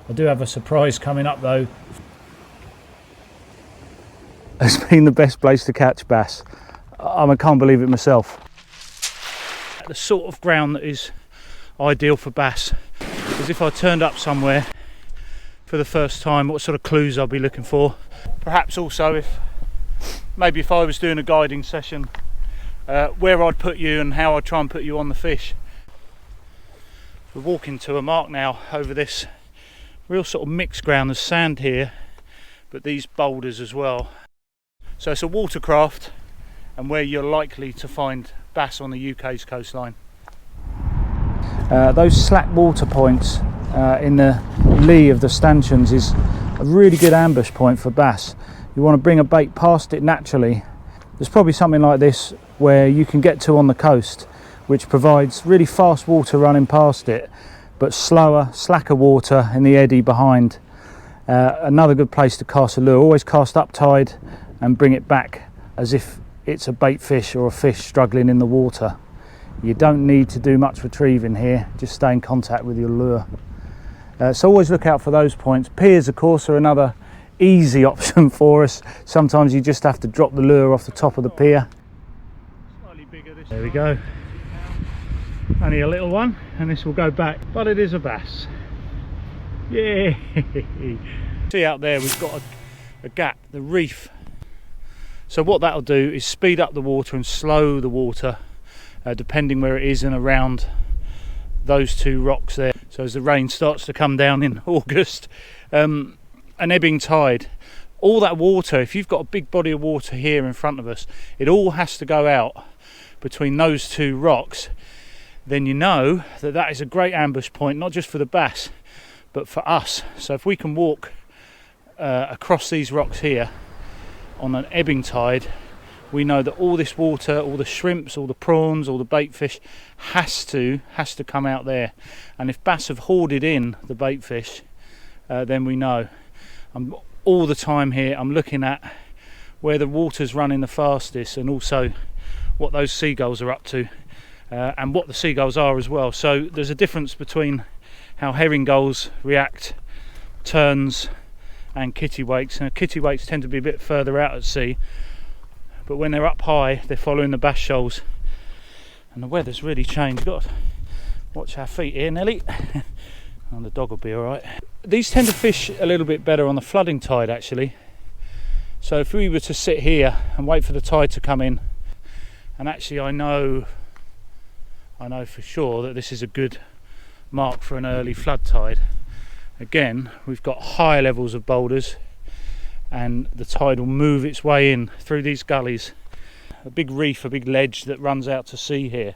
I do have a surprise coming up though. It's been the best place to catch bass. I can't believe it myself. The sort of ground that is ideal for bass is if I turned up somewhere for the first time, what sort of clues I'll be looking for. Perhaps also if I was doing a guiding session, where I'd put you and how I'd try and put you on the fish. We're walking to a mark now over this real sort of mixed ground. There's sand here, but these boulders as well. So it's a watercraft and where you're likely to find bass on the UK's coastline. Those slack water points in the lee of the stanchions is a really good ambush point for bass. You want to bring a bait past it naturally. There's probably something like this where you can get to on the coast, which provides really fast water running past it, but slower, slacker water in the eddy behind. Another good place to cast a lure. Always cast up tide and bring it back as if it's a bait fish or a fish struggling in the water. You don't need to do much retrieving here, just stay in contact with your lure. So always look out for those points. Piers, of course, are another easy option for us. Sometimes you just have to drop the lure off the top of the pier. There we go. Only a little one, and this will go back, but it is a bass. Yay! See out there we've got a gap, the reef. So what that'll do is speed up the water and slow the water, depending where it is and around those two rocks there. So as the rain starts to come down in August, an ebbing tide, all that water, if you've got a big body of water here in front of us, it all has to go out between those two rocks. Then you know that that is a great ambush point, not just for the bass, but for us. So if we can walk across these rocks here on an ebbing tide, we know that all this water, all the shrimps, all the prawns, all the bait fish has to come out there. And if bass have hoarded in the bait fish, then we know. All the time here I'm looking at where the water's running the fastest, and also what those seagulls are up to, and what the seagulls are as well. So there's a difference between how herring gulls react, terns and kittiwakes. Now kittiwakes tend to be a bit further out at sea, but when they're up high they're following the bass shoals. And the weather's really changed. Got to watch our feet here, Nelly. And the dog will be alright. These tend to fish a little bit better on the flooding tide actually. So if we were to sit here and wait for the tide to come in, and actually I know for sure that this is a good mark for an early flood tide. Again, we've got higher levels of boulders and the tide will move its way in through these gullies. A big reef, a big ledge that runs out to sea here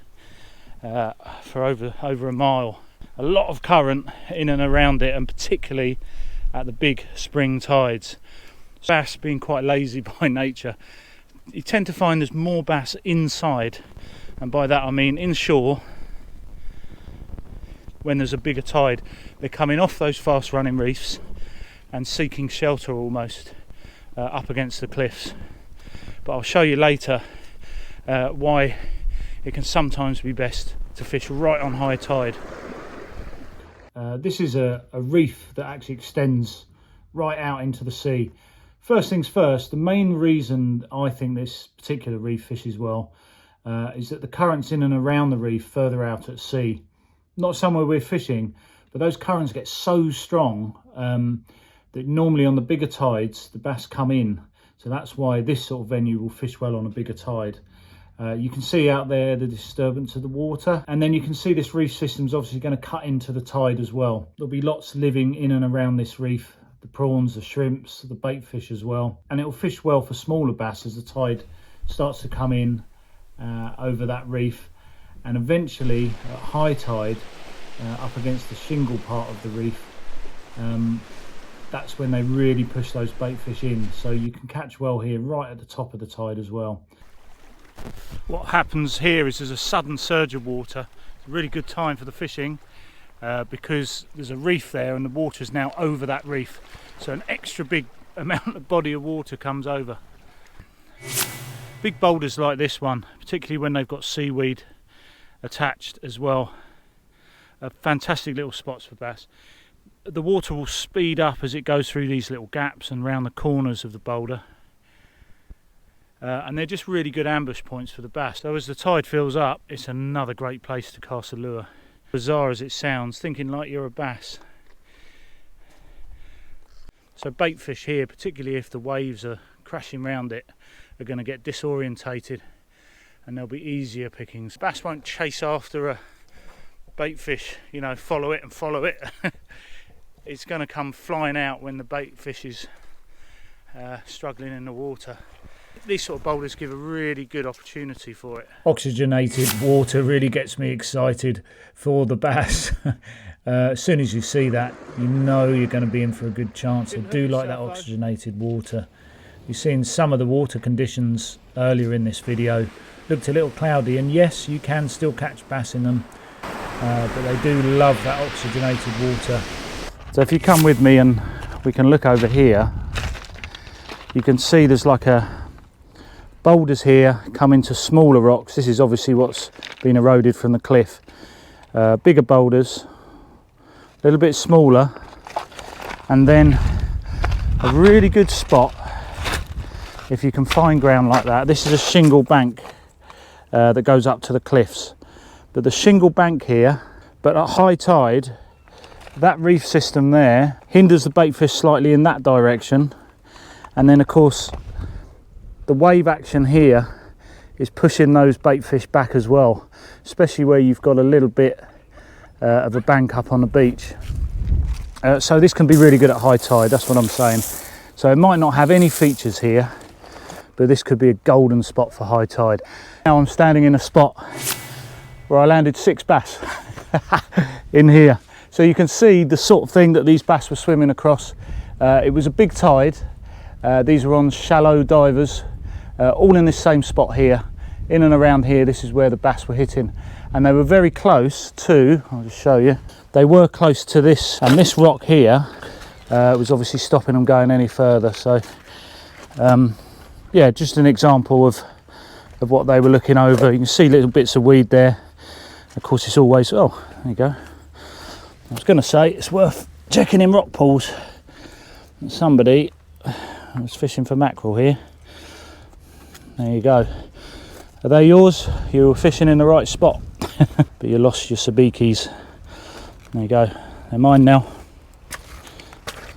for over a mile. A lot of current in and around it, and particularly at the big spring tides. Bass being quite lazy by nature, you tend to find there's more bass inside, and by that I mean inshore. When there's a bigger tide, they're coming off those fast running reefs and seeking shelter almost up against the cliffs. But I'll show you later why it can sometimes be best to fish right on high tide. This is a reef that actually extends right out into the sea. First things first, the main reason I think this particular reef fishes well is that the currents in and around the reef further out at sea. Not somewhere we're fishing, but those currents get so strong that normally on the bigger tides the bass come in. So that's why this sort of venue will fish well on a bigger tide. You can see out there the disturbance of the water, and then you can see this reef system is obviously going to cut into the tide as well. There'll be lots living in and around this reef, the prawns, the shrimps, the bait fish as well, and it will fish well for smaller bass as the tide starts to come in over that reef. And eventually at high tide up against the shingle part of the reef, that's when they really push those bait fish in. So you can catch well here right at the top of the tide as well. What happens here is there's a sudden surge of water. It's a really good time for the fishing because there's a reef there and the water is now over that reef, so an extra big amount of body of water comes over. Big boulders like this one, particularly when they've got seaweed attached as well, are fantastic little spots for bass. the water will speed up as it goes through these little gaps and round the corners of the boulder. And they're just really good ambush points for the bass. So as the tide fills up, it's another great place to cast a lure. Bizarre as it sounds, thinking like you're a bass. So bait fish here, particularly if the waves are crashing round it, are going to get disorientated and they'll be easier pickings. Bass won't chase after a bait fish, you know, follow it and follow it. It's going to come flying out when the bait fish is struggling in the water. These sort of boulders give a really good opportunity for it. Oxygenated water really gets me excited for the bass. As soon as you see that, you know you're going to be in for a good chance. I do like that oxygenated water. You've seen some of the water conditions earlier in this video. Looked a little cloudy, and yes, you can still catch bass in them, but they do love that oxygenated water. So if you come with me and we can look over here, you can see there's like boulders here come into smaller rocks. This is obviously what's been eroded from the cliff. Bigger boulders, a little bit smaller, and then a really good spot if you can find ground like that. This is a shingle bank that goes up to the cliffs, but the shingle bank here, but at high tide, that reef system there hinders the bait fish slightly in that direction, and then of course the wave action here is pushing those bait fish back as well, especially where you've got a little bit of a bank up on the beach. So this can be really good at high tide, that's what I'm saying. So it might not have any features here, but this could be a golden spot for high tide. Now I'm standing in a spot where I landed 6 bass in here. So you can see the sort of thing that these bass were swimming across. It was a big tide. These were on shallow divers, all in this same spot here. In and around here, this is where the bass were hitting. And they were very close to, I'll just show you, they were close to this, and this rock here was obviously stopping them going any further. So yeah, just an example of what they were looking over. You can see little bits of weed there. Of course, it's always, oh, there you go. I was going to say it's worth checking in rock pools. Somebody was fishing for mackerel here. There you go. Are they yours? You were fishing in the right spot, but you lost your sabikis. There you go. They're mine now.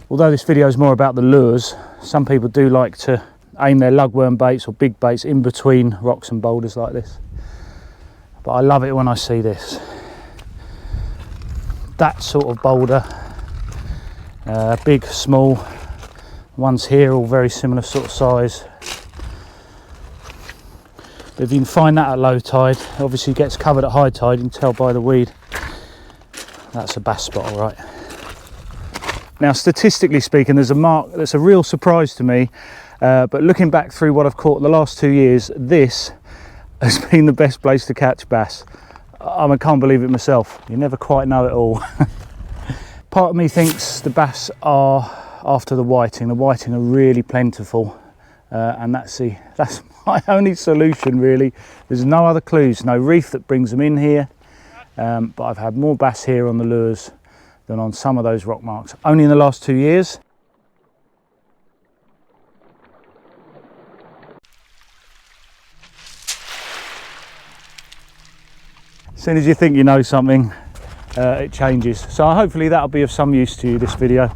Although this video is more about the lures, some people do like to aim their lugworm baits or big baits in between rocks and boulders like this. But I love it when I see this. That sort of boulder, big, small, ones here all very similar sort of size. But if you can find that at low tide, obviously it gets covered at high tide, you can tell by the weed. That's a bass spot, all right. Now, statistically speaking, there's a mark that's a real surprise to me, but looking back through what I've caught the last 2 years, this has been the best place to catch bass. I can't believe it myself. You never quite know it all. Part of me thinks the bass are after the whiting. The whiting are really plentiful, and that's my only solution really. There's no other clues, no reef that brings them in here, but I've had more bass here on the lures than on some of those rock marks, only in the last 2 years. As soon as you think you know something, it changes. So hopefully that'll be of some use to you, this video.